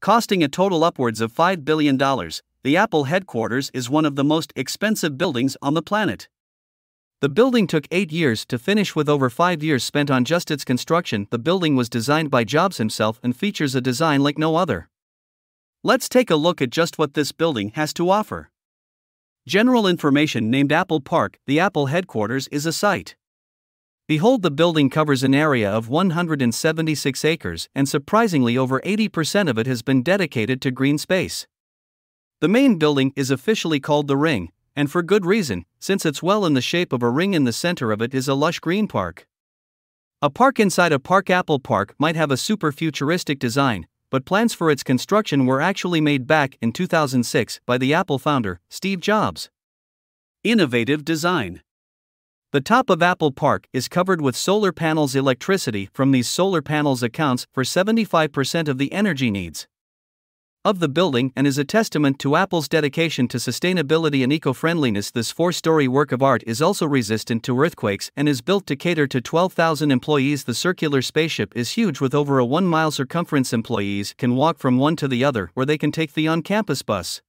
Costing a total upwards of $5 billion, the Apple headquarters is one of the most expensive buildings on the planet. The building took 8 years to finish, with over 5 years spent on just its construction. The building was designed by Jobs himself and features a design like no other. Let's take a look at just what this building has to offer. General information. Named Apple Park, the Apple headquarters is a site. Behold, the building covers an area of 176 acres, and surprisingly over 80% of it has been dedicated to green space. The main building is officially called the Ring, and for good reason, since it's well in the shape of a ring. In the center of it is a lush green park. A park inside a park. Apple Park might have a super futuristic design, but plans for its construction were actually made back in 2006 by the Apple founder, Steve Jobs. Innovative design. The top of Apple Park is covered with solar panels. Electricity from these solar panels accounts for 75% of the energy needs of the building and is a testament to Apple's dedication to sustainability and eco-friendliness. This 4-story work of art is also resistant to earthquakes and is built to cater to 12,000 employees. The circular spaceship is huge, with over a 1-mile circumference. Employees can walk from one to the other, or they can take the on-campus bus.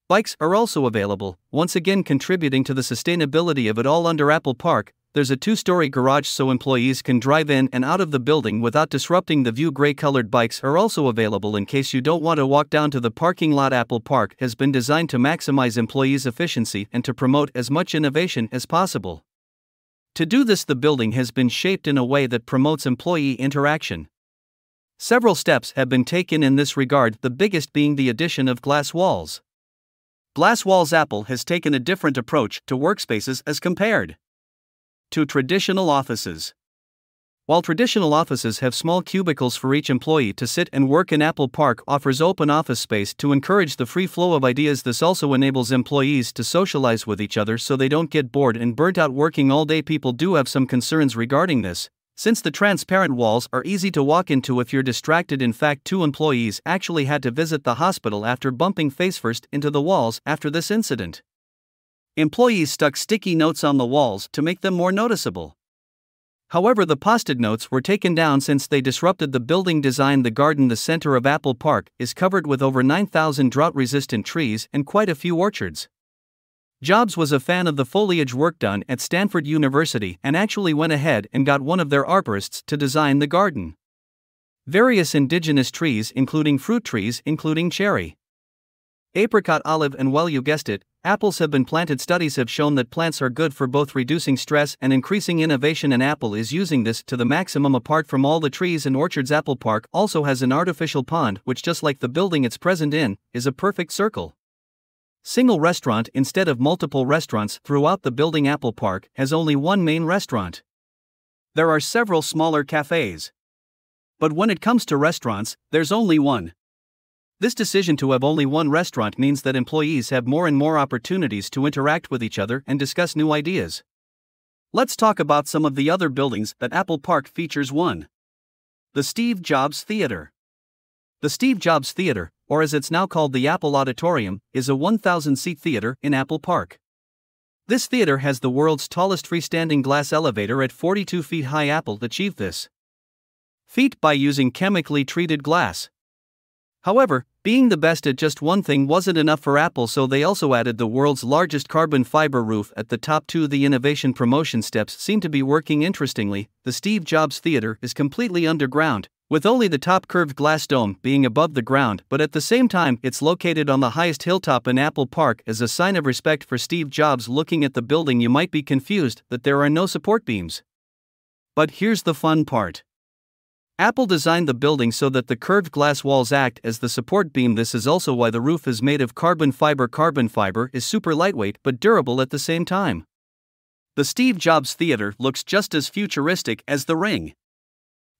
Bikes are also available, once again contributing to the sustainability of it all. Under Apple Park, there's a 2-story garage so employees can drive in and out of the building without disrupting the view. Gray-colored bikes are also available in case you don't want to walk down to the parking lot. Apple Park has been designed to maximize employees' efficiency and to promote as much innovation as possible. To do this, the building has been shaped in a way that promotes employee interaction. Several steps have been taken in this regard, the biggest being the addition of glass walls. Glass walls. Apple has taken a different approach to workspaces as compared to traditional offices. While traditional offices have small cubicles for each employee to sit and work in, Apple Park offers open office space to encourage the free flow of ideas. This also enables employees to socialize with each other so they don't get bored and burnt out working all day. People do have some concerns regarding this, since the transparent walls are easy to walk into if you're distracted. In fact, 2 employees actually had to visit the hospital after bumping face-first into the walls after this incident. Employees stuck sticky notes on the walls to make them more noticeable. However, the post-it notes were taken down since they disrupted the building design. The garden. The center of Apple Park is covered with over 9,000 drought-resistant trees and quite a few orchards. Jobs was a fan of the foliage work done at Stanford University and actually went ahead and got one of their arborists to design the garden. Various indigenous trees, including fruit trees, including cherry, apricot, olive, and, well, you guessed it, apples have been planted. Studies have shown that plants are good for both reducing stress and increasing innovation, and Apple is using this to the maximum. Apart from all the trees and orchards, Apple Park also has an artificial pond which, just like the building it's present in, is a perfect circle. Single restaurant instead of multiple restaurants throughout the building. Apple Park has only one main restaurant. There are several smaller cafes, but when it comes to restaurants, there's only one. This decision to have only one restaurant means that employees have more and more opportunities to interact with each other and discuss new ideas. Let's talk about some of the other buildings that Apple Park features. 1. The Steve Jobs Theater. The Steve Jobs Theater, or as it's now called the Apple Auditorium, is a 1,000-seat theater in Apple Park. This theater has the world's tallest freestanding glass elevator at 42 feet high. Apple achieved this feat by using chemically treated glass. However, being the best at just one thing wasn't enough for Apple, so they also added the world's largest carbon fiber roof at the top. 2. The innovation promotion steps seem to be working. Interestingly, the Steve Jobs Theater is completely underground, with only the top curved glass dome being above the ground, but at the same time it's located on the highest hilltop in Apple Park. As a sign of respect for Steve Jobs, looking at the building you might be confused that there are no support beams. But here's the fun part. Apple designed the building so that the curved glass walls act as the support beam. This is also why the roof is made of carbon fiber. Carbon fiber is super lightweight but durable at the same time. The Steve Jobs Theater looks just as futuristic as the Ring.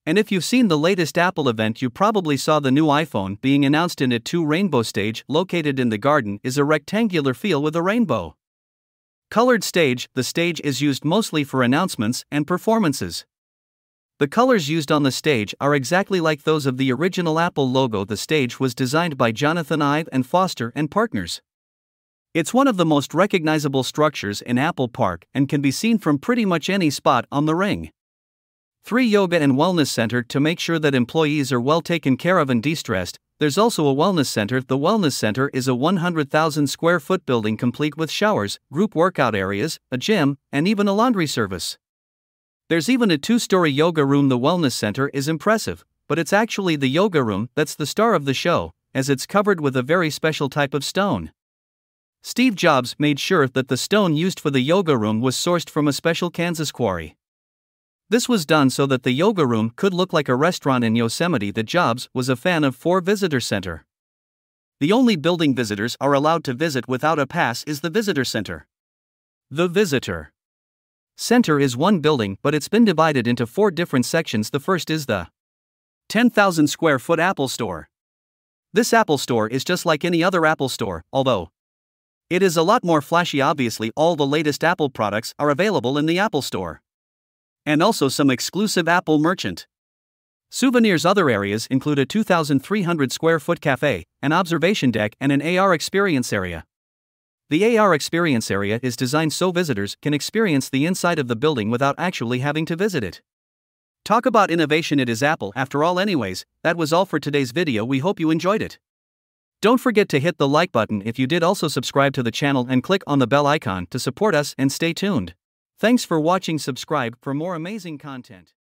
And if you've seen the latest Apple event, you probably saw the new iPhone being announced in it. 2. Rainbow Stage, located in the garden, is a rectangular feel with a rainbow colored stage. The stage is used mostly for announcements and performances. The colors used on the stage are exactly like those of the original Apple logo. The stage was designed by Jonathan Ive and Foster and Partners. It's one of the most recognizable structures in Apple Park and can be seen from pretty much any spot on the Ring. 3 Yoga and Wellness Center to make sure that employees are well taken care of and de-stressed. There's also a wellness center. The wellness center is a 100,000 square foot building complete with showers, group workout areas, a gym, and even a laundry service. There's even a 2-story yoga room. The wellness center is impressive, but it's actually the yoga room that's the star of the show, as it's covered with a very special type of stone. Steve Jobs made sure that the stone used for the yoga room was sourced from a special Kansas quarry. This was done so that the yoga room could look like a restaurant in Yosemite. That Jobs was a fan of 4 Visitor Center. The only building visitors are allowed to visit without a pass is the Visitor Center. The Visitor Center is one building, but it's been divided into 4 different sections. The first is the 10,000 square foot Apple Store. This Apple Store is just like any other Apple Store, although it is a lot more flashy. Obviously, all the latest Apple products are available in the Apple Store. And also some exclusive Apple merchant souvenirs. Other areas include a 2,300 square foot cafe, an observation deck, and an AR experience area. The AR experience area is designed so visitors can experience the inside of the building without actually having to visit it. Talk about innovation, it is Apple after all. Anyways, that was all for today's video. We hope you enjoyed it. Don't forget to hit the like button if you did. Also subscribe to the channel and click on the bell icon to support us, and stay tuned. Thanks for watching. Subscribe for more amazing content.